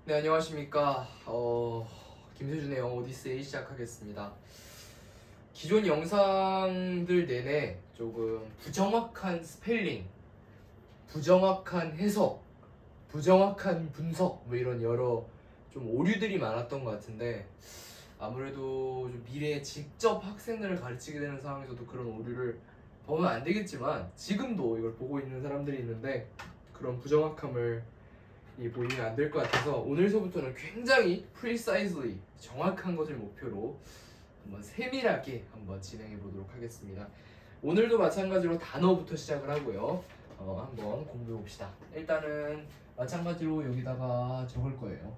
네, 안녕하십니까. 김세준의 영어 오디세이 시작하겠습니다. 기존 영상들 내내 조금 부정확한 스펠링, 부정확한 해석, 부정확한 분석 뭐 이런 여러 좀 오류들이 많았던 것 같은데, 아무래도 좀 미래에 직접 학생들을 가르치게 되는 상황에서도 그런 오류를 보면 안 되겠지만, 지금도 이걸 보고 있는 사람들이 있는데 그런 부정확함을 보이면 안 될 것 같아서 오늘서부터는 굉장히 precisely 정확한 것을 목표로 한번 세밀하게 한번 진행해 보도록 하겠습니다. 오늘도 마찬가지로 단어부터 시작을 하고요. 한번 공부해 봅시다. 일단은 마찬가지로 여기다가 적을 거예요.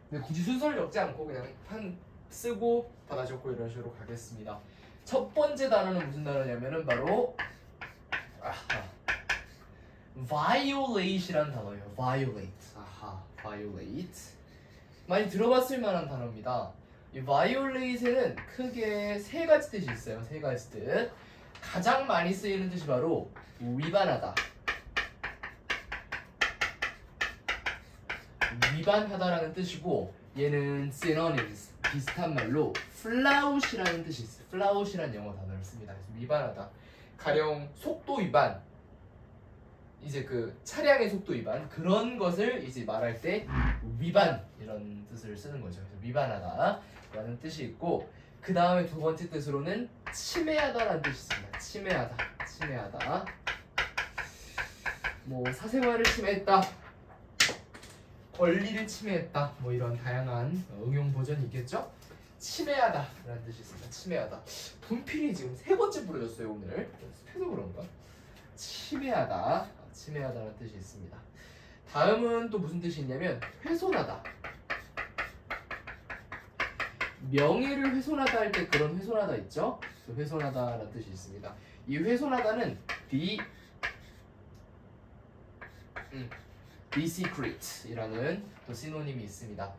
근데 굳이 순서를 적지 않고 그냥 한 쓰고 받아 적고 이런 식으로 가겠습니다. 첫 번째 단어는 무슨 단어냐면은 바로 violate이라는 단어예요. violate. violate. 많이 들어봤을 만한 단어입니다. 이 violate에는 크게 세 가지 뜻이 있어요. 세 가지 뜻. 가장 많이 쓰이는 뜻이 바로 위반하다. 위반하다라는 뜻이고, 얘는 synonyms, 비슷한 말로 flout이라는 뜻이 있어요. flout이라는 영어 단어를 씁니다. 그래서 위반하다. 가령 속도 위반, 이제 그 차량의 속도 위반, 그런 것을 이제 말할 때 위반 이런 뜻을 쓰는 거죠. 그래서 위반하다 라는 뜻이 있고, 그 다음에 두 번째 뜻으로는 침해하다라는 뜻이 있습니다. 침해하다. 뭐 사생활을 침해했다, 권리를 침해했다, 뭐 이런 다양한 응용 버전이 있겠죠. 침해하다 라는 뜻이 있습니다. 침해하다. 분필이 지금 세 번째 부러졌어요 오늘. 습해서 그런가? 침해하다라는 뜻이 있습니다. 다음은 또 무슨 뜻이 있냐면 훼손하다. 명예를 훼손하다 할 때 그런 훼손하다 있죠? 훼손하다라는 뜻이 있습니다. 이 훼손하다는 desecrate이라는 또 시노님이 있습니다.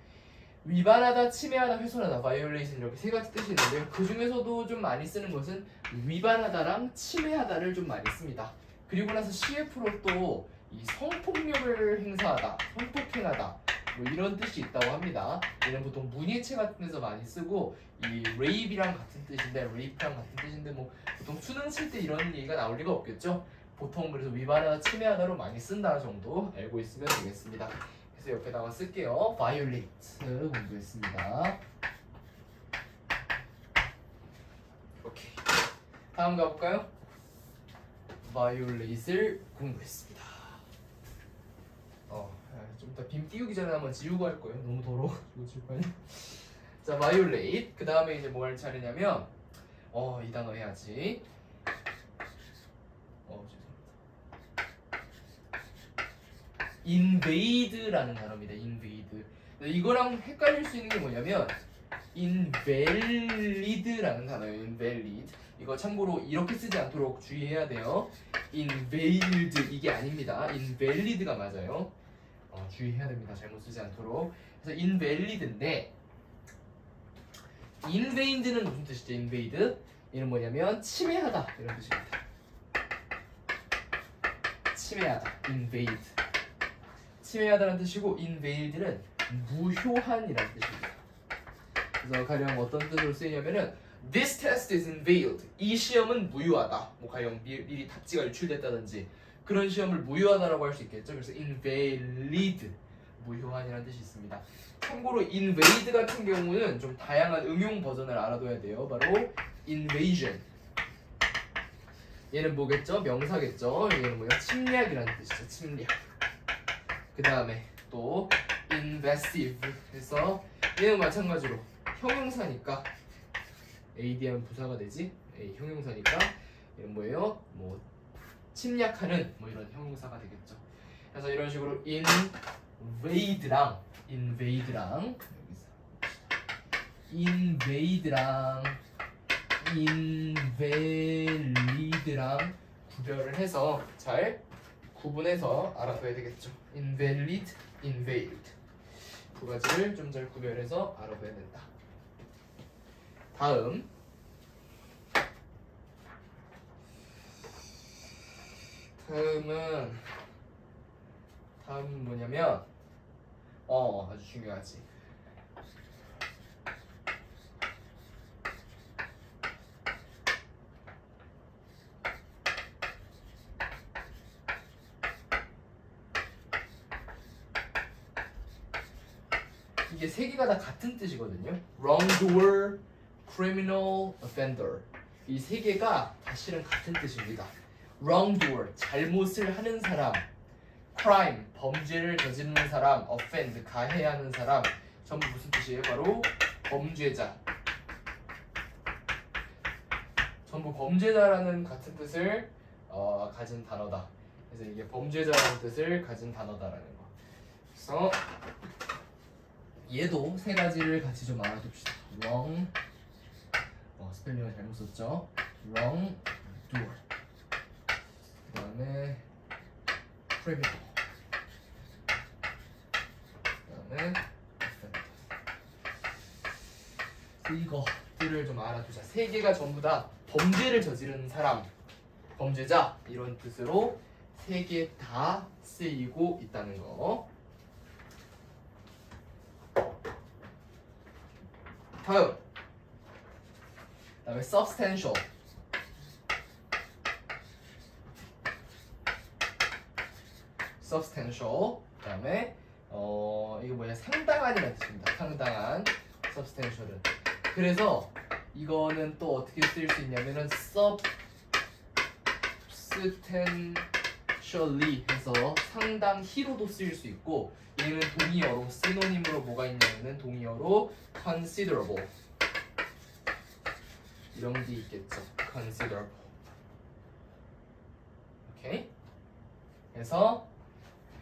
위반하다, 침해하다, 훼손하다, violation 이렇게 세 가지 뜻이 있는데요. 그 중에서도 좀 많이 쓰는 것은 위반하다랑 침해하다를 좀 많이 씁니다. 그리고 나서 CF로 또 이 성폭력을 행사하다, 성폭행하다 뭐 이런 뜻이 있다고 합니다. 얘는 보통 문예체 같은 데서 많이 쓰고, 이 rape이랑 같은 뜻인데 뭐 보통 수능 칠 때 이런 얘기가 나올 리가 없겠죠. 보통 그래서 위반하다, 침해하다로 많이 쓴다 정도 알고 있으면 되겠습니다. 그래서 옆에다가 쓸게요. violate 공부했습니다. 오케이. 다음 가볼까요? violate를 공부했습니다. 좀 이따 빔 띄우기 전에 한번 지우고 할 거예요. 너무 더러워가지고 지울 거예요. 자, violate. 그 다음에 이제 뭐 할 차례냐면 이 단어 해야지. invade라는 단어입니다. invade. 이거랑 헷갈릴 수 있는 게 뭐냐면 invalid라는 단어예요. invalid. 이거 참고로 이렇게 쓰지 않도록 주의해야 돼요. invalid 이게 아닙니다. invalid가 맞아요. 주의해야 됩니다. 잘못 쓰지 않도록. 그래서 invalid인데, invad는 무슨 뜻이죠? invade. 얘는 뭐냐면 침해하다 이런 뜻입니다. 침해하다, invade. 침해하다는 뜻이고, invade는 무효한이라는 뜻입니다. 그래서 가령 어떤 뜻으로 쓰이냐면은 This test is invalid. 이 시험은 무효하다. 뭐 가령 미리 답지가 유출됐다든지 그런 시험을 무효하다라고 할 수 있겠죠. 그래서 invalid, 무효한이라는 뜻이 있습니다. 참고로 invade 같은 경우는 좀 다양한 응용 버전을 알아둬야 돼요. 바로 invasion. 얘는 뭐겠죠? 명사겠죠. 얘는 뭐야? 침략이라는 뜻이죠. 침략. 그 다음에 또 invasive 해서 얘는 마찬가지로 형용사니까 AD하면 부사가 되지. 형용사니까 얘는 뭐예요? 뭐 침략하는 뭐 이런 형용사가 되겠죠. 그래서 이런 식으로 invade랑 invalid랑 구별을 해서 잘 구분해서 알아둬야 되겠죠. invalid, invalid 두 가지를 좀 잘 구별해서 알아둬야 된다. 다음은 뭐냐면 아주 중요하지. 이게 세 개가 다 같은 뜻이거든요. wrongdoer, criminal offender. 이 세 개가 다 실은 같은 뜻입니다. wrongdoer, 잘못을 하는 사람. crime, 범죄를 저지르는 사람. offend, 가해하는 사람. 전부 무슨 뜻이에요? 바로 범죄자. 전부 범죄자라는 같은 뜻을 가진 단어다. 그래서 이게 범죄자라는 뜻을 가진 단어다라는 거. 그래서 얘도 세 가지를 같이 좀 알아둡시다. wrong, 스펠링을 잘못 썼죠. wrong doer. 그 다음에 criminal. 그 다음에 이거들을 좀 알아두자. 세 개가 전부 다 범죄를 저지르는 사람, 범죄자 이런 뜻으로 세 개 다 쓰이고 있다는 거. 다음에 substantial. 그다음에 이거 뭐냐, 상당한이라는 뜻입니다. 상당한. substantial은. 그래서 이거는 또 어떻게 쓰일 수 있냐면은 substantially 해서 상당히로도 쓰일 수 있고, 얘는 동의어로 시노님으로 뭐가 있냐면은 동의어로 considerable 이런 게 있겠죠. considerable. 오케이. 그래서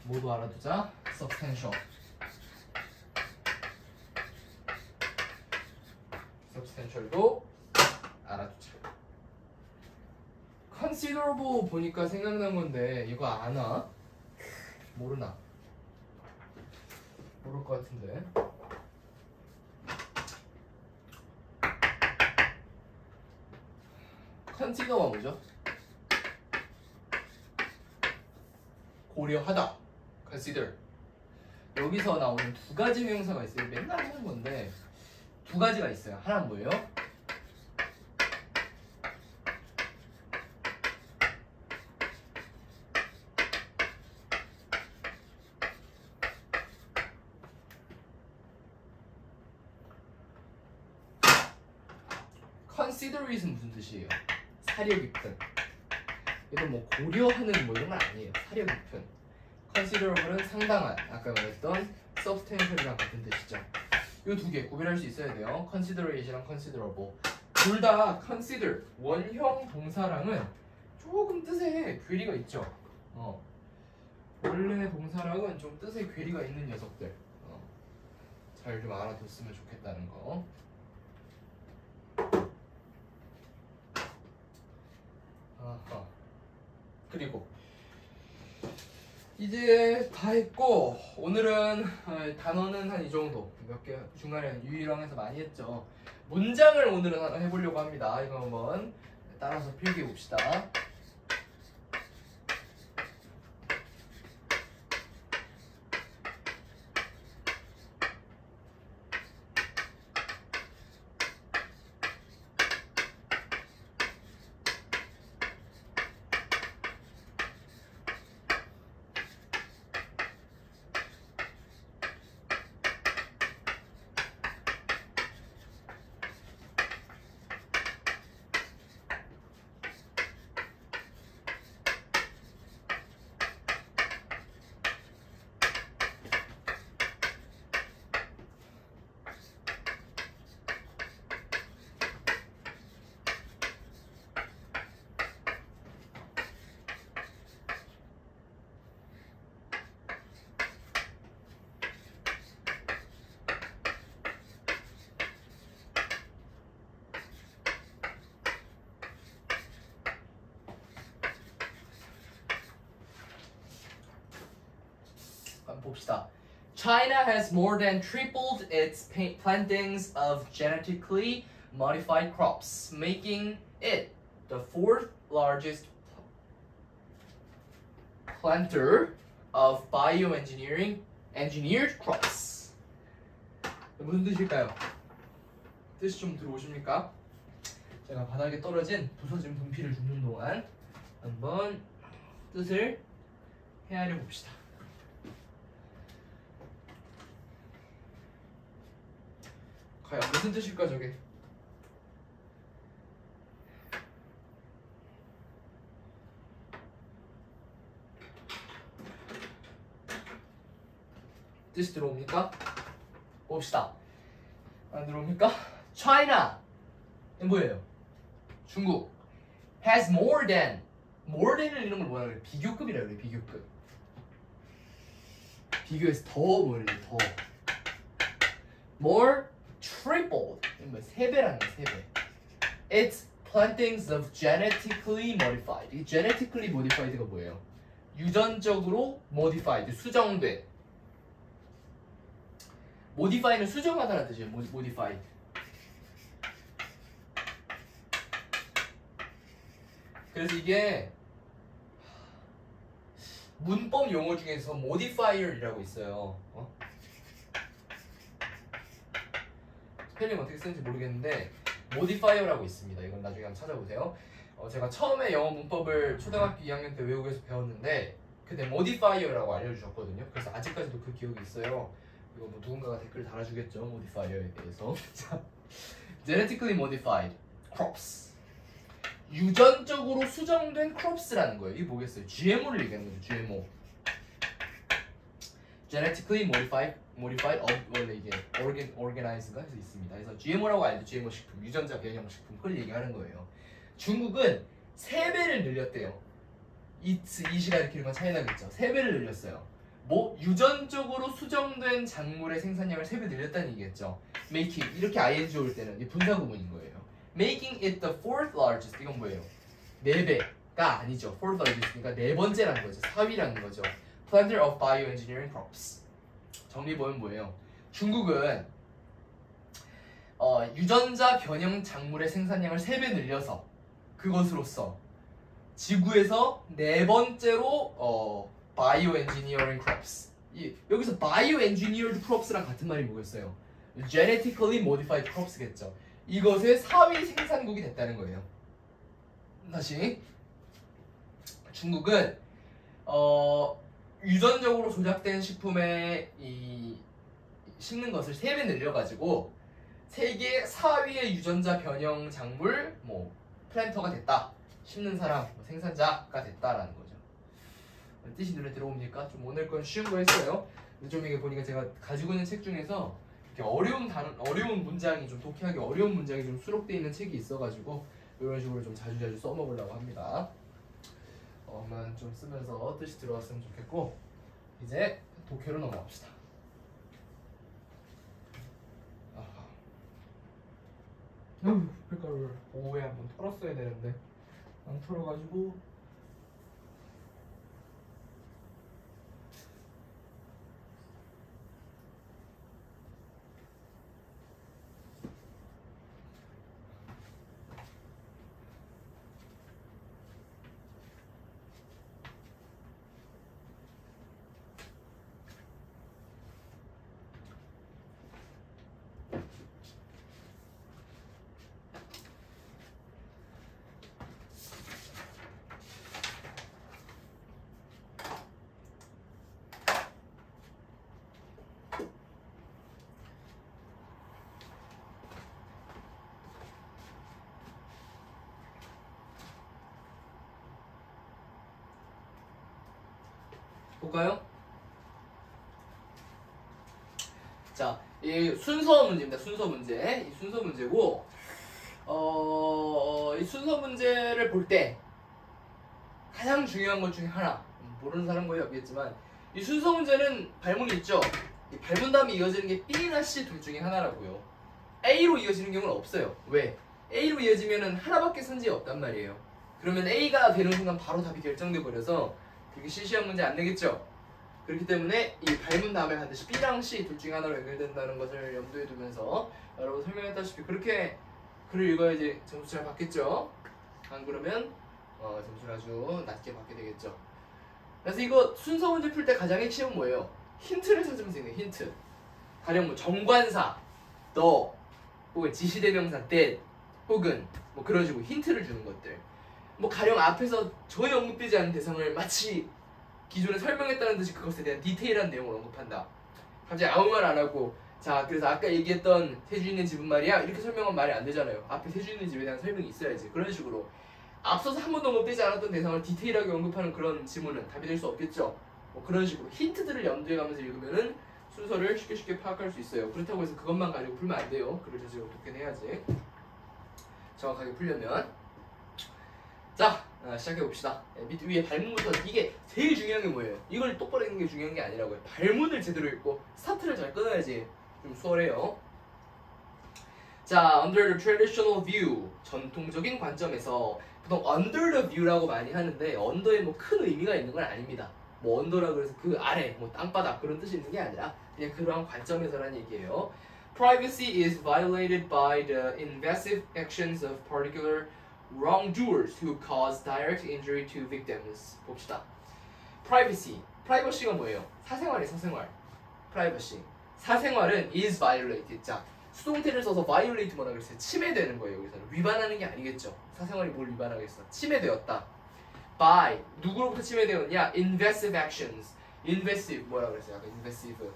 모두 알아두자. substantial. substantial도 알아두자. considerable 보니까 생각난 건데 이거 아나? 모르나? 모를 것 같은데. consider가 뭐죠? 고려하다. consider. 여기서 나오는 두 가지 명사가 있어요. 맨날 하는 건데 두 가지가 있어요. 하나는 뭐예요? considerate 무슨 뜻이에요? 사려 깊은. 이건 뭐 고려하는 뭐 이런 건 아니에요. 사려 깊은. considerable은 상당한. 아까 말했던 substantial이랑 같은 뜻이죠. 이 두 개 구별할 수 있어야 돼요. considerate이랑 considerable. 둘 다 consider 원형 동사랑은 조금 뜻에 괴리가 있죠. 원래 동사랑은 좀 뜻에 괴리가 있는 녀석들. 잘 좀 알아뒀으면 좋겠다는 거. 그리고 이제 다 했고, 오늘은 단어는 한 이 정도. 몇 개 중간에 유희랑 해서 많이 했죠. 문장을 오늘은 하나 해보려고 합니다. 이거 한번 따라서 필기해 봅시다. 봅시다. China has more than tripled its plantings of genetically modified crops, making it the fourth largest planter of bioengineering engineered crops. 무슨 뜻일까요? 뜻이 좀 들어오십니까? 제가 바닥에 떨어진 부서진 분필을 줍는 동안 한번 뜻을 헤아려 봅시다. 과연 무슨 뜻일까 저게? 뜻이 들어옵니까? 봅시다. 안 들어옵니까? China 뭐예요? 중국 has more than을 이런 걸 뭐라 그래? 비교급이라 그래. 비교급. 비교해서 더 뭐래? 더 more tripled. 뭐 3배라는 거야. 3배. It's plantings of genetically modified. 이 genetically modified가 뭐예요? 유전적으로 modified, 수정된. modify는 수정하다는 뜻이에요. modify. 그래서 이게 문법 용어 중에서 modifier이라고 있어요. 스펠링 어떻게 쓰는지 모르겠는데 modifier라고 있습니다. 이건 나중에 한번 찾아보세요. 제가 처음에 영어 문법을 초등학교 2학년 때 외국에서 배웠는데 그때 modifier라고 알려주셨거든요. 그래서 아직까지도 그 기억이 있어요. 이거 뭐 누군가가 댓글 달아주겠죠, modifier에 대해서. 자, genetically modified crops. 유전적으로 수정된 crops라는 거예요. 이게 뭐겠어요? GMO를 얘기하는 거죠. GMO. genetically modified 원래 이게 organized가 해서 있습니다. 그래서 GMO라고 알죠. GMO 식품, 유전자 변형 식품, 그걸 얘기하는 거예요. 중국은 3배를 늘렸대요. 이시가 이렇게 이런 건 차이나겠죠. 3배를 늘렸어요. 뭐 유전적으로 수정된 작물의 생산량을 3배 늘렸다는 얘기겠죠. making 이렇게 ing 올 때는 이 분사 구문인 거예요. making it the fourth largest. 이건 뭐예요? 4배가 아니죠. fourth largest니까 4번째라는 거죠. 4위라는 거죠. planter of bioengineering crops. 정리 보면 뭐예요? 중국은 유전자 변형 작물의 생산량을 3배 늘려서 그것으로써 지구에서 4번째로 bioengineering crops. 여기서 bioengineered crops랑 같은 말이 뭐겠어요? genetically modified crops겠죠. 이것의 4위 생산국이 됐다는 거예요. 다시 중국은 유전적으로 조작된 식품에 심는 것을 3배 늘려가지고 세계 4위의 유전자 변형 작물 플랜터가 됐다. 심는 사람, 생산자가 됐다라는 거죠. 뜻이 눈에 들어옵니까? 좀 오늘 건 쉬운 거 했어요. 근데 좀 이게 보니까 제가 가지고 있는 책 중에서 이렇게 어려운 문장이 좀 독해하기 어려운 문장이 좀 수록되어 있는 책이 있어가지고 이런 식으로 좀 자주 써먹으려고 합니다. 한번 좀 쓰면서 뜻이 들어왔으면 좋겠고 이제 독해로 넘어갑시다. 폐가루를 오후에 한번 털었어야 되는데 안 털어가지고 볼까요? 자, 이 순서 문제입니다. 순서 문제. 이 순서 문제고, 이 순서 문제를 볼 때 가장 중요한 것 중에 하나, 모르는 사람 거의 없겠지만, 이 순서 문제는 발문이 있죠. 이 발문 다음에 이어지는 게 B나 C 둘 중에 하나라고요. A로 이어지는 경우는 없어요. 왜? A로 이어지면은 하나밖에 선지에 없단 말이에요. 그러면 A가 되는 순간 바로 답이 결정돼 버려서 그게 실시한 문제 안 되겠죠. 그렇기 때문에 이 발문 다음에 반드시 B랑 C 둘 중에 하나로 연결된다는 것을 염두에 두면서 여러분 설명했다시피 그렇게 글을 읽어야지 점수 잘 받겠죠. 안 그러면 점수를 아주 낮게 받게 되겠죠. 그래서 이거 순서 문제 풀 때 가장 핵심은 뭐예요? 힌트를 찾으면서 있는 힌트. 가령 뭐 정관사, 너, 혹은 지시대명사 that, 혹은 뭐 그런 식으로 힌트를 주는 것들. 뭐 가령 앞에서 전혀 언급되지 않은 대상을 마치 기존에 설명했다는 듯이 그것에 대한 디테일한 내용을 언급한다. 갑자기 아무 말 안 하고 자 그래서 아까 얘기했던 세주 있는 집은 말이야 이렇게 설명하면 말이 안 되잖아요. 앞에 세주 있는 집에 대한 설명이 있어야지. 그런 식으로 앞서서 한 번도 언급되지 않았던 대상을 디테일하게 언급하는 그런 지문은 답이 될 수 없겠죠. 뭐 그런 식으로 힌트들을 염두에 가면서 읽으면은 순서를 쉽게 파악할 수 있어요. 그렇다고 해서 그것만 가지고 풀면 안 돼요. 글을 자세히 독해내야지. 정확하게 풀려면. 자, 시작해봅시다. 밑 위에 발문부터. 이게 제일 중요한 게 뭐예요? 이걸 똑바로 읽는 게 중요한 게 아니라고요. 발문을 제대로 읽고 스타트를 잘 끊어야지 좀 수월해요. 자, under the traditional view, 전통적인 관점에서 보통 under the view라고 많이 하는데 under에 뭐 큰 의미가 있는 건 아닙니다. 뭐 under라고 해서 그 아래, 뭐 땅바닥 그런 뜻이 있는 게 아니라 그냥 그러한 관점에서라는 얘기예요. Privacy is violated by the invasive actions of particular wrongdoers who cause direct injury to victims. 봅시다. Privacy. 프라이버시가 뭐예요? 사생활이 사생활. Privacy. 사생활은 is violated. 자, 수동태를 써서 violate 뭐라 그랬어요? 침해되는 거예요. 여기서는 위반하는 게 아니겠죠. 사생활이 뭘 위반하겠어? 침해되었다. By 누구로부터 침해되었냐? Invasive actions. Invasive 뭐라 그랬어요? 아까 invasive.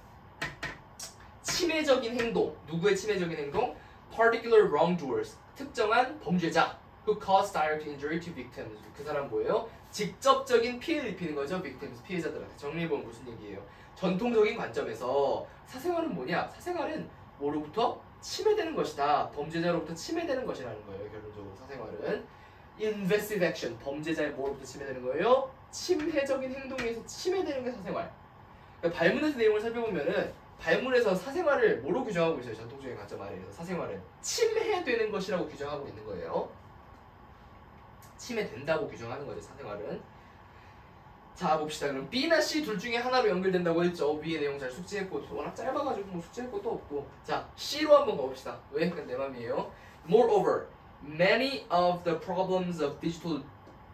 침해적인 행동. 누구의 침해적인 행동? Particular wrongdoers. 특정한 범죄자. Who cause direct injury to victims. 그 사람 뭐예요? 직접적인 피해를 입히는 거죠. victims. 피해자들한테. 정리해보면 무슨 얘기예요? 전통적인 관점에서 사생활은 뭐냐? 사생활은 뭐로부터? 침해되는 것이다. 범죄자로부터 침해되는 것이라는 거예요. 결론적으로 사생활은. Invasive action. 범죄자의 뭐로부터 침해되는 거예요? 침해적인 행동에서 침해되는 게 사생활. 그러니까 발문에서 내용을 살펴보면은 발문에서 사생활을 뭐로 규정하고 있어요? 전통적인 관점 아래에서 사생활은 침해되는 것이라고 규정하고 있는 거예요. 침해된다고 규정하는 거죠. 사생활은. 자 봅시다. 그럼 B나 C 둘 중에 하나로 연결된다고 했죠. 위에 내용 잘 숙지했고 워낙 짧아가지고 뭐 숙지할 것도 없고. 자 C로 한번 가봅시다. 왜? 그건 내 맘이에요. Moreover, many of the problems of digital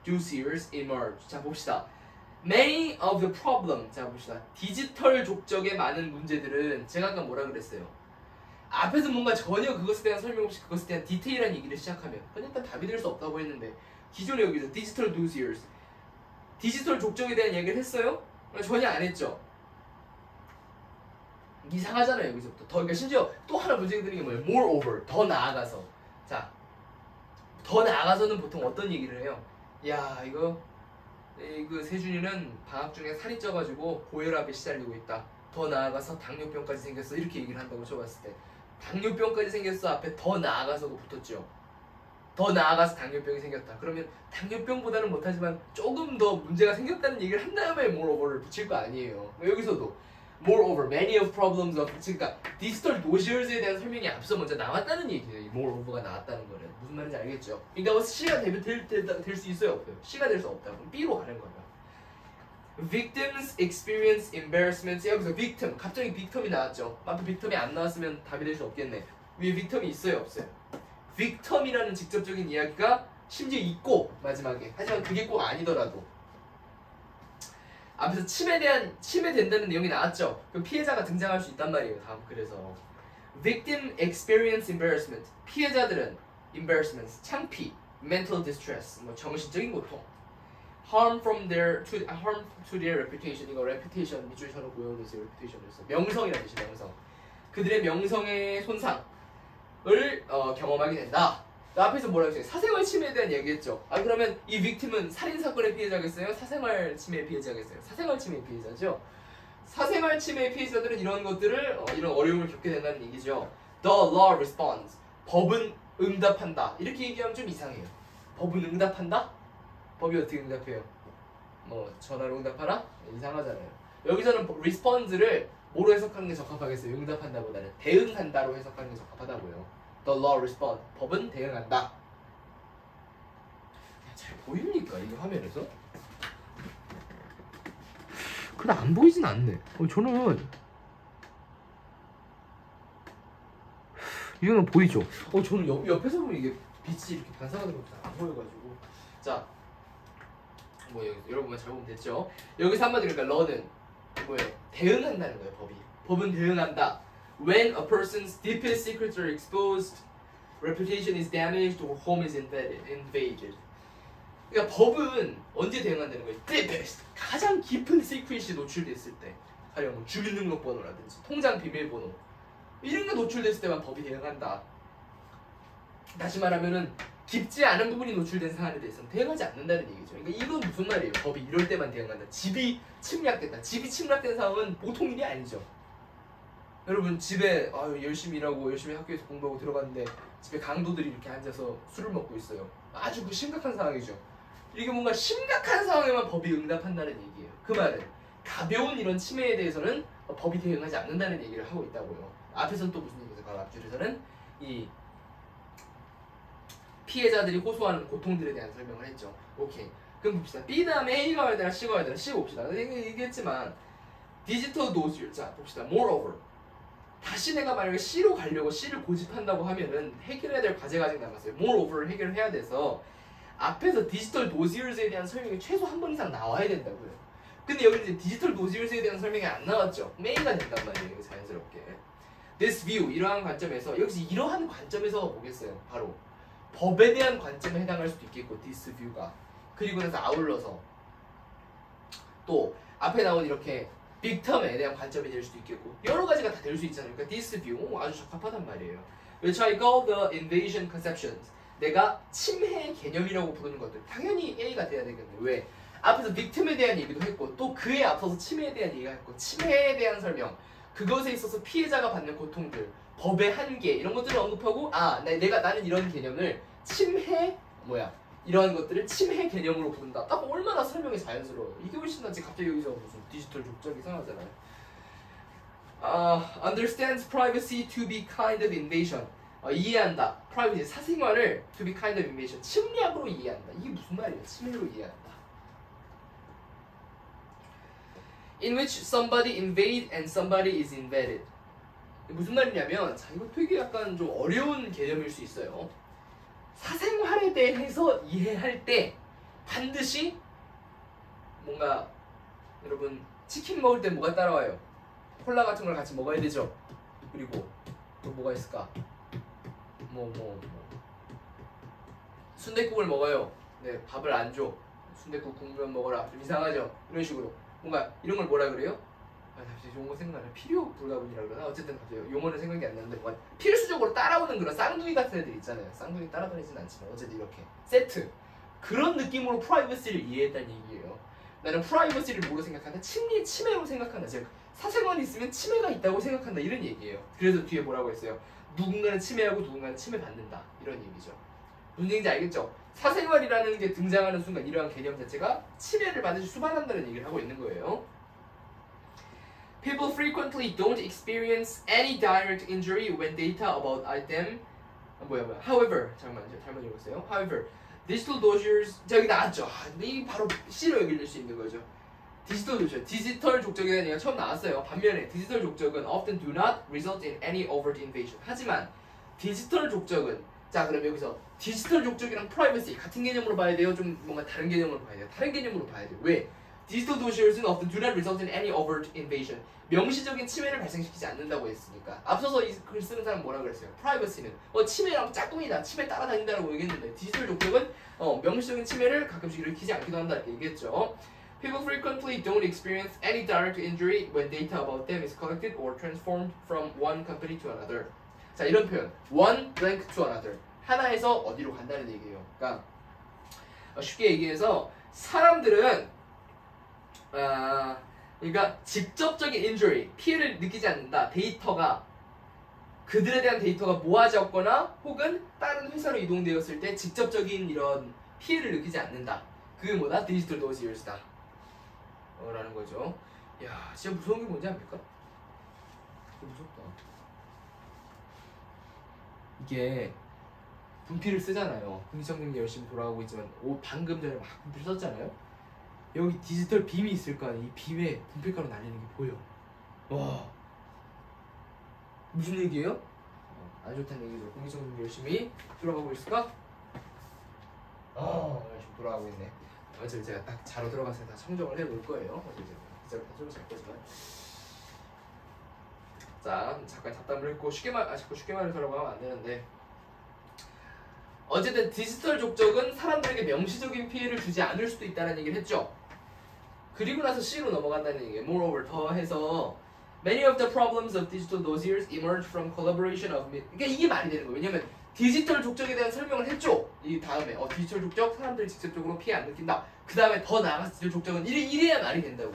dossiers emerge. 자 봅시다. Many of the problem. 자 봅시다. 디지털 족적의 많은 문제들은 제가 아까 뭐라 그랬어요? 앞에서 뭔가 전혀 그것에 대한 설명 없이 그것에 대한 디테일한 얘기를 시작하면 그건 일단 답이 될 수 없다고 했는데 기존에 여기서 디지털 dossiers 디지털 족적에 대한 얘기를 했어요? 전혀 안 했죠. 이상하잖아요. 여기서부터 더. 그러니까 심지어 또 하나 문제가 되는 게 뭐예요? Moreover. 더 나아가서. 자, 더 나아가서는 보통 어떤 얘기를 해요? 야 이거 세준이는 방학 중에 살이 쪄가지고 고혈압에 시달리고 있다. 더 나아가서 당뇨병까지 생겼어. 이렇게 얘기를 한다고 쳐봤을 때 당뇨병까지 생겼어 앞에 더 나아가서가 붙었죠. 더 나아가서 당뇨병이 생겼다. 그러면 당뇨병보다는 못하지만 조금 더 문제가 생겼다는 얘기를 한 다음에 moreover를 붙일 거 아니에요. 여기서도 moreover, many of problems of 그러니까 디지털 도시얼즈에 대한 설명이 앞서 먼저 나왔다는 얘기예요. moreover가 나왔다는 거는 무슨 말인지 알겠죠? 그러니까 C가 될 수 있어요, 없어요? C가 될 수 없다. 그럼 B로 가는 거예요. Victims experience embarrassment. 여기서 victim, 갑자기 victim이 나왔죠. 앞에 victim이 안 나왔으면 답이 될 수 없겠네. 위에 victim이 있어요, 없어요? victim이라는 직접적인 이야기가 심지어 있고 마지막에. 하지만 그게 꼭 아니더라도 앞에서 침해된다는 내용이 나왔죠. 그럼 피해자가 등장할 수 있단 말이에요. 다음 그래서 victim experience embarrassment. 피해자들은 embarrassment, 창피, mental distress, 뭐 정신적인 고통, harm to their reputation. 이거 reputation 밑줄 쳐놓고요. 그래서 reputation에서 명성이라는 뜻이 명성. 그들의 명성의 손상을 경험하게 된다. 앞에서 뭐라고 했어요? 사생활 침해에 대한 얘기했죠. 그러면 이 victim은 살인사건의 피해자겠어요? 사생활 침해의 피해자겠어요? 사생활 침해의 피해자죠. 사생활 침해의 피해자들은 이런 것들을 이런 어려움을 겪게 된다는 얘기죠. The law responds. 법은 응답한다. 이렇게 얘기하면 좀 이상해요. 법은 응답한다? 법이 어떻게 응답해요? 뭐 전화로 응답하나? 이상하잖아요. 여기서는 responds를 뭐로 해석하는 게 적합하겠어요? 응답한다보다는 대응한다로 해석하는 게 적합하다고요. The law respond. 법은 대응한다. 잘 보입니까? 이게 화면에서? 근데 안 보이진 않네. 저는 이거는 보이죠? 저는 옆에서 보면 이게 빛이 이렇게 반사가는 것도 안 보여가지고. 자, 뭐 여기 여러분 잘 보면 됐죠? 여기서 한마디로 그러니까 러는 뭐예요? 대응한다는 거예요. 법은 대응한다. When a person's deepest secrets are exposed, reputation is damaged, or home is invaded. 그러니까 법은 언제 대응한다는 거예요? deepest, 가장 깊은 시크릿이 노출됐을 때, 가령 뭐 주민등록번호라든지 통장 비밀번호 이런 게 노출됐을 때만 법이 대응한다. 다시 말하면은 깊지 않은 부분이 노출된 사안에 대해서는 대응하지 않는다는 얘기죠. 그러니까 이건 무슨 말이에요? 법이 이럴 때만 대응한다. 집이 침략됐다. 집이 침략된 상황은 보통 일이 아니죠. 여러분 집에 열심히 일하고 열심히 학교에서 공부하고 들어갔는데 집에 강도들이 이렇게 앉아서 술을 먹고 있어요. 아주 심각한 상황이죠. 이게 뭔가 심각한 상황에만 법이 응답한다는 얘기예요. 그 말은 가벼운 이런 침해에 대해서는 법이 대응하지 않는다는 얘기를 하고 있다고요. 앞에서는 또 무슨 얘기죠? 바로 앞줄에서는 이 피해자들이 호소하는 고통들에 대한 설명을 했죠. 오케이. 그럼 봅시다. B 다음에 A가 와야 되나 C가 와야 되나 C 봅시다. 얘기했지만 디지털 도시를 자 봅시다. Moreover 다시 내가 만약에 C로 가려고 C를 고집한다고 하면은 해결해야 될 과제가 아직 남았어요. Moreover 해결을 해야 돼서 앞에서 디지털 도시얼스에 대한 설명이 최소 한 번 이상 나와야 된다고요. 근데 여기 이제 디지털 도시얼스에 대한 설명이 안 나왔죠. 메인가 된단 말이에요. 자연스럽게. This view 이러한 관점에서 역시 이러한 관점에서 보겠어요. 바로 법에 대한 관점에 해당할 수도 있겠고 this view가 그리고 나서 아울러서 또 앞에 나온 이렇게 빅텀에 대한 관점이 될 수도 있겠고 여러 가지가 다 될 수 있잖아요. 그러니까 this view 아주 적합하단 말이에요. Which I call the invasion conceptions. 내가 침해 개념이라고 부르는 것들 당연히 A가 돼야 되겠네. 왜? 앞에서 빅텀에 대한 얘기도 했고 또 그에 앞서서 침해에 대한 얘기가 했고 침해에 대한 설명 그것에 있어서 피해자가 받는 고통들 법의 한계 이런 것들을 언급하고 나는 이런 개념을 침해 이러한 것들을 침해 개념으로 부른다. 딱 얼마나 설명이 자연스러워요. 이게 훨씬 낫지. 갑자기 여기서 무슨 디지털 족적 이상하잖아요. Understands privacy to be kind of invasion. 이해한다. privacy 사생활을 to be kind of invasion 침략으로 이해한다. 이게 무슨 말이에요? 침해로 이해한다. In which somebody invade and somebody is invaded. 무슨 말이냐면 이거 되게 약간 좀 어려운 개념일 수 있어요. 사생활에 대해서 이해할 때 반드시 뭔가 여러분 치킨 먹을 때 뭐가 따라와요? 콜라 같은 걸 같이 먹어야 되죠. 그리고 또 뭐가 있을까? 순댓국을 먹어요. 네, 밥을 안 줘. 순댓국 국면 먹어라. 좀 이상하죠? 이런 식으로 뭔가 이런 걸 뭐라 그래요? 갑자기 용어 생각나네. 필요 불가분이라 그러나 어쨌든 갑자기 용어는 생각이 안 나는데 뭔가 필수적으로 따라오는 그런 쌍둥이 같은 애들 있잖아요. 쌍둥이 따라다니진 않지만 어쨌든 이렇게 세트 그런 느낌으로 프라이버시를 이해했다는 얘기예요. 나는 프라이버시를 뭐로 생각한다? 침해로 생각한다. 즉 사생활이 있으면 침해가 있다고 생각한다 이런 얘기예요. 그래서 뒤에 뭐라고 했어요? 누군가는 침해하고 누군가는 침해받는다 이런 얘기죠. 무슨 얘기인지 알겠죠? 사생활이라는 게 등장하는 순간 이러한 개념 자체가 침해를 반드시 수반한다는 얘기를 하고 있는 거예요. People frequently don't experience any direct injury when data about them. However, 잘못 읽었어요. However, digital dossiers 여기 나왔죠. 이 바로 C로 여길 수 있는 거죠. 디지털 족적에 대한 얘기가 처음 나왔어요. 반면에 디지털 족적은 often do not result in any overt invasion. 하지만 디지털 족적은 자 그럼 여기서 디지털 족적이랑 프라이버시 같은 개념으로 봐야 돼요? 좀 뭔가 다른 개념으로 봐야 돼요? 다른 개념으로 봐야 돼요. 왜? 디지털 도시얼스는 often do not result in any overt invasion. 명시적인 침해를 발생시키지 않는다고 했으니까 앞서서 이 글 쓰는 사람 뭐라 그랬어요? 프라이버시는 침해랑 짝꿍이다. 침해 따라다닌다라고 얘기했는데 디지털 족적은 명시적인 침해를 가끔씩 일으키지 않기도 한다 이렇게 얘기했죠. People frequently don't experience any direct injury when data about them is collected or transformed from one company to another. 자 이런 표현 one blank to another 하나에서 어디로 간다는 얘기예요. 그러니까 쉽게 얘기해서 사람들은 그러니까 직접적인 injury 피해를 느끼지 않는다. 데이터가 그들에 대한 데이터가 모아졌거나 혹은 다른 회사로 이동되었을 때 직접적인 이런 피해를 느끼지 않는다. 그게 뭐다? 디지털 도시얼스다 라는 거죠. 야 진짜 무서운 게 뭔지 압니까? 무섭다. 이게 분필을 쓰잖아요. 흥청생이 열심히 돌아가고 있지만 방금 전에 막 분필 썼잖아요. 여기 디지털 빔이 있을 거 아니에요. 이 빔에 분필가루 날리는 게 보여. 와 무슨 얘기예요? 안 좋다는 얘기죠. 공기청정기 열심히 돌아가고 있을까? 열심히 돌아가고 있네. 어차피 제가 딱 자로 들어가서 다 청정을 해볼 거예요. 어차피 진짜 편집은 잘 거지만. 자, 잠깐 잡담을 했고 자꾸 쉽게 말해서라고 하면 안 되는데. 어쨌든 디지털 족적은 사람들에게 명시적인 피해를 주지 않을 수도 있다는 얘기를 했죠. 그리고 나서 C로 넘어간다는 얘기예요. Moreover, 더해서 Many of the problems of digital dossiers emerge from collaboration of 그러니까 이게 말이 되는 거예요. 왜냐면 디지털 족적에 대한 설명을 했죠. 이 다음에 디지털 족적 사람들이 직접적으로 피해 안 느낀다. 그 다음에 더 나아가서 디지털 족적은 이래야 말이 된다고.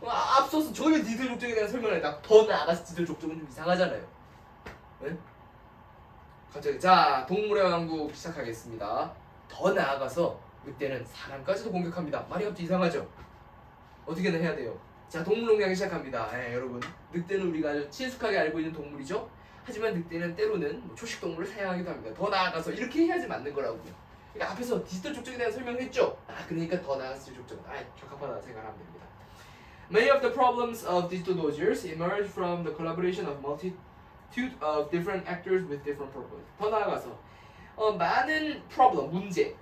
앞서서 저희 디지털 족적에 대한 설명을 했다. 더 나아가서 디지털 족적은 좀 이상하잖아요. 네? 갑자기 자, 동물의 왕국 시작하겠습니다. 더 나아가서 늑대는 사람까지도 공격합니다. 말이 갑자기 이상하죠? 어떻게든 해야 돼요. 자, 동물농장이 시작합니다. 여러분, 늑대는 우리가 아주 친숙하게 알고 있는 동물이죠? 하지만 늑대는 때로는 초식동물을 사냥하기도 합니다. 더 나아가서 이렇게 해야지 맞는 거라고요. 그러니까 앞에서 디지털 족적에 대한 설명을 했죠? 그러니까 더 나아가서 디지털 족적은 적합하다 생각하면 됩니다. Many of the problems of digital dossiers emerge from the collaboration of multitude of different actors with different purposes. 더 나아가서 많은 problem, 문제,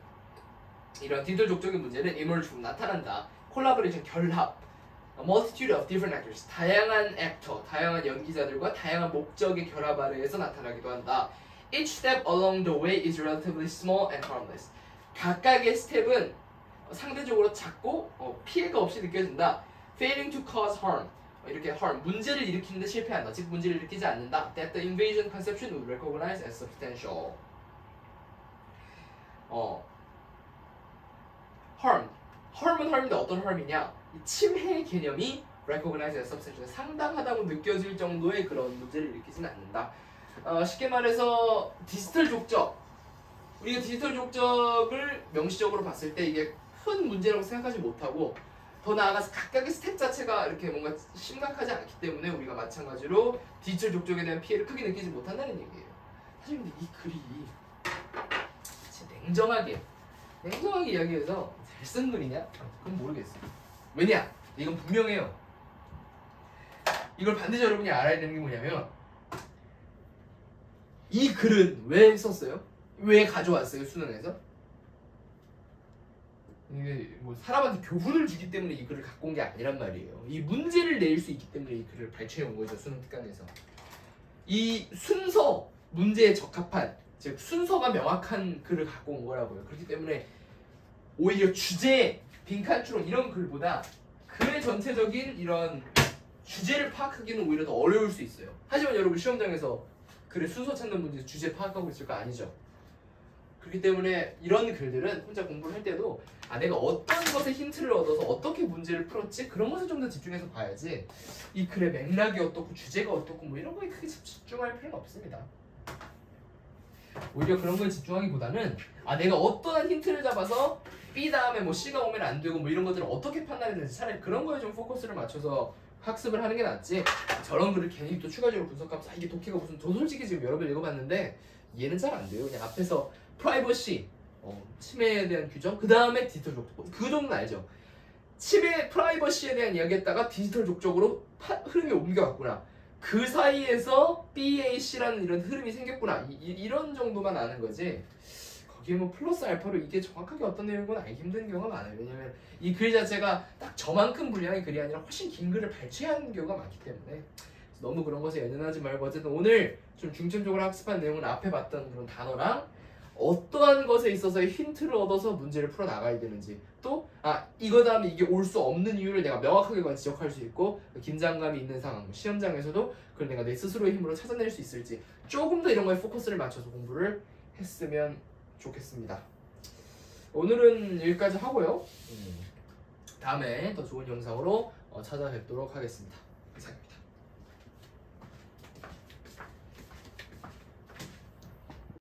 이런 디지털 족적인 문제는 emerge 나타난다. collaboration, 결합, a multitude of different actors, 다양한 액터, 다양한 연기자들과 다양한 목적의 결합 아래에서 나타나기도 한다. Each step along the way is relatively small and harmless. 각각의 스텝은 상대적으로 작고 피해가 없이 느껴진다. Failing to cause harm, 이렇게 harm, 문제를 일으키는데 실패한다. 즉 문제를 일으키지 않는다. That the invasion conception would recognize as substantial. harm은 harm인데 어떤 harm이냐? 이 침해 개념이 recognize as substantial, 상당하다고 느껴질 정도의 그런 문제를 일으키지는 않는다. 쉽게 말해서 디지털 족적, 우리가 디지털 족적을 명시적으로 봤을 때 이게 큰 문제라고 생각하지 못하고 더 나아가서 각각의 스텝 자체가 이렇게 뭔가 심각하지 않기 때문에 우리가 마찬가지로 디지털 족적에 대한 피해를 크게 느끼지 못한다는 얘기예요. 사실 근데 이 글이 진짜 냉정하게 이야기해서 잘 쓴 글이냐? 그건 모르겠어요. 왜냐? 이건 분명해요. 이걸 반드시 여러분이 알아야 되는 게 뭐냐면 이 글은 왜 썼어요? 왜 가져왔어요? 수능에서? 이게 뭐 사람한테 교훈을 주기 때문에 이 글을 갖고 온 게 아니란 말이에요. 이 문제를 낼 수 있기 때문에 이 글을 발췌해 온 거죠. 수능 특강에서. 이 순서 문제에 적합한, 즉 순서가 명확한 글을 갖고 온 거라고요. 그렇기 때문에 오히려 주제, 빈칸추론 이런 글보다 글의 전체적인 이런 주제를 파악하기는 오히려 더 어려울 수 있어요. 하지만 여러분 시험장에서 글의 순서 찾는 문제 주제 파악하고 있을 거 아니죠? 그렇기 때문에 이런 글들은 혼자 공부를 할 때도 내가 어떤 것에 힌트를 얻어서 어떻게 문제를 풀었지? 그런 것을 좀 더 집중해서 봐야지 이 글의 맥락이 어떻고 주제가 어떻고 뭐 이런 거에 크게 집중할 필요는 없습니다. 오히려 그런 거에 집중하기보다는 내가 어떠한 힌트를 잡아서 B 다음에 뭐 C가 오면 안 되고 뭐 이런 것들을 어떻게 판단해야 되는지 차라리 그런 거에 좀 포커스를 맞춰서 학습을 하는 게 낫지 저런 글을 괜히 또 추가적으로 분석하면서 이게 독해가 무슨 저 솔직히 지금 여러 번 읽어봤는데 이해는 잘 안 돼요. 그냥 앞에서 프라이버시, 침해에 대한 규정, 그 다음에 디지털 족적, 그 정도는 알죠. 침해, 프라이버시에 대한 이야기했다가 디지털 족적으로 흐름이 옮겨갔구나. 그 사이에서 BAC라는 이런 흐름이 생겼구나. 이런 정도만 아는 거지. 거기에 뭐 플러스 알파로 이게 정확하게 어떤 내용인 알기 힘든 경우가 많아요. 왜냐면 이 글 자체가 딱 저만큼 분량의 글이 아니라 훨씬 긴 글을 발췌하는 경우가 많기 때문에 너무 그런 것에 연연하지 말고 어쨌든 오늘 좀 중점적으로 학습한 내용은 앞에 봤던 그런 단어랑 어떠한 것에 있어서의 힌트를 얻어서 문제를 풀어 나가야 되는지 또 이거 다음에 이게 올 수 없는 이유를 내가 명확하게 지적할 수 있고 긴장감이 있는 상황 시험장에서도 그걸 내가 내 스스로의 힘으로 찾아낼 수 있을지 조금 더 이런 거에 포커스를 맞춰서 공부를 했으면 좋겠습니다. 오늘은 여기까지 하고요. 다음에 더 좋은 영상으로 찾아뵙도록 하겠습니다.